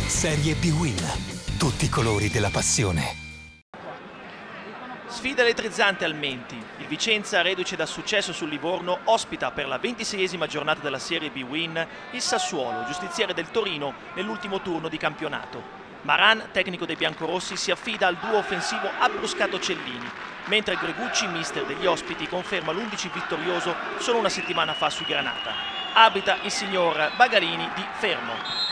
Serie B-Win. Tutti i colori della passione. Sfida elettrizzante al Menti. Il Vicenza, reduce dal successo sul Livorno, ospita per la 26esima giornata della Serie B-Win il Sassuolo, giustiziere del Torino, nell'ultimo turno di campionato. Maran, tecnico dei biancorossi, si affida al duo offensivo Abbruscato-Cellini, mentre Gregucci, mister degli ospiti, conferma l'11 vittorioso solo una settimana fa sui Granata. Arbitra il signor Bagalini di Fermo.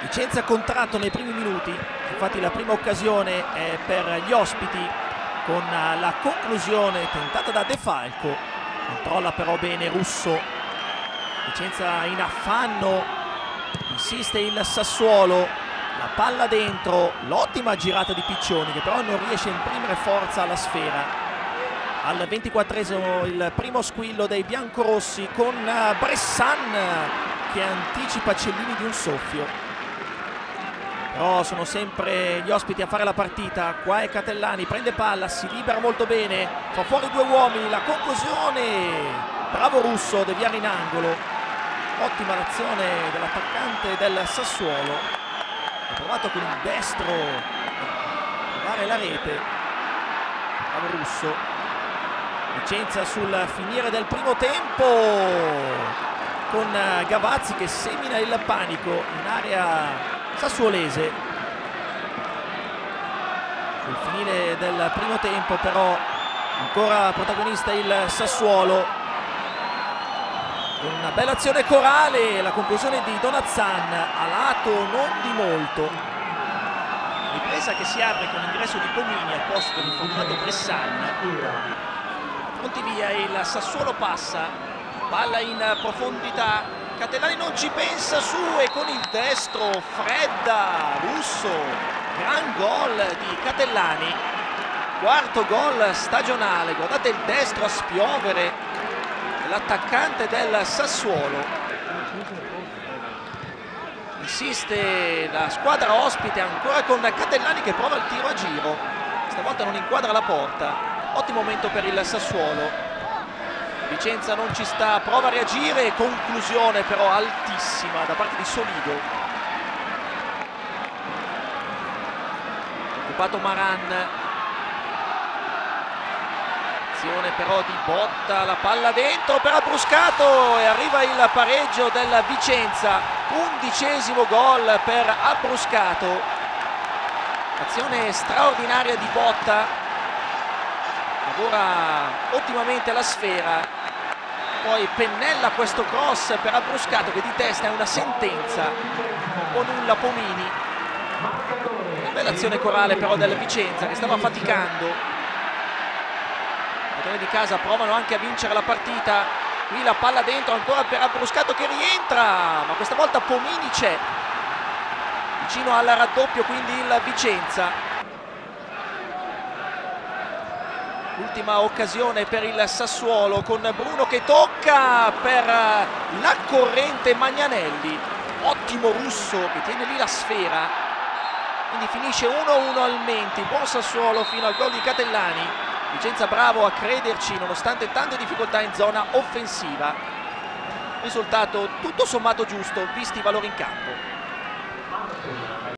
Vicenza contratto nei primi minuti, infatti la prima occasione è per gli ospiti con la conclusione tentata da De Falco, controlla però bene Russo. Vicenza in affanno, insiste il Sassuolo, la palla dentro, l'ottima girata di Piccioni che però non riesce a imprimere forza alla sfera. Al 24esimo il primo squillo dei biancorossi con Bressan che anticipa Cellini di un soffio. Però sono sempre gli ospiti a fare la partita. Qua è Catellani, prende palla, si libera molto bene, fa fuori due uomini, la conclusione, bravo Russo, deviare in angolo. Ottima l'azione dell'attaccante del Sassuolo, ha provato con il destro a trovare la rete, bravo Russo. Vicenza sul finire del primo tempo con Gavazzi che semina il panico in area sassuolese. Sul finire del primo tempo però ancora protagonista il Sassuolo, con una bella azione corale, la conclusione di Donazzan a lato non di molto. Ripresa che si apre con l'ingresso di Pomini al posto dell'infortunato Bressan. Pronti via, il Sassuolo passa, palla in profondità, Catellani non ci pensa su e con il destro fredda Russo, gran gol di Catellani, quarto gol stagionale. Guardate il destro a spiovere l'attaccante del Sassuolo. Insiste la squadra ospite ancora con Catellani che prova il tiro a giro, stavolta non inquadra la porta. Ottimo momento per il Sassuolo. Vicenza non ci sta, prova a reagire, conclusione però altissima da parte di Solido. Occupato Maran, azione però di botta, la palla dentro per Abbruscato e arriva il pareggio del Vicenza, 11° gol per Abbruscato. Azione straordinaria di botta, lavora ottimamente la sfera, poi pennella questo cross per Abbruscato che di testa è una sentenza con un Pomini. Bella azione corale però del Vicenza che stava faticando. I padroni di casa provano anche a vincere la partita. Qui la palla dentro ancora per Abbruscato che rientra, ma questa volta Pomini c'è, vicino al raddoppio quindi il Vicenza. Ultima occasione per il Sassuolo con Bruno che tocca per l'accorrente Magnanelli. Ottimo Russo che tiene lì la sfera. Quindi finisce 1-1 al Menti. Buon Sassuolo fino al gol di Catellani. Vicenza bravo a crederci nonostante tante difficoltà in zona offensiva. Risultato tutto sommato giusto visti i valori in campo.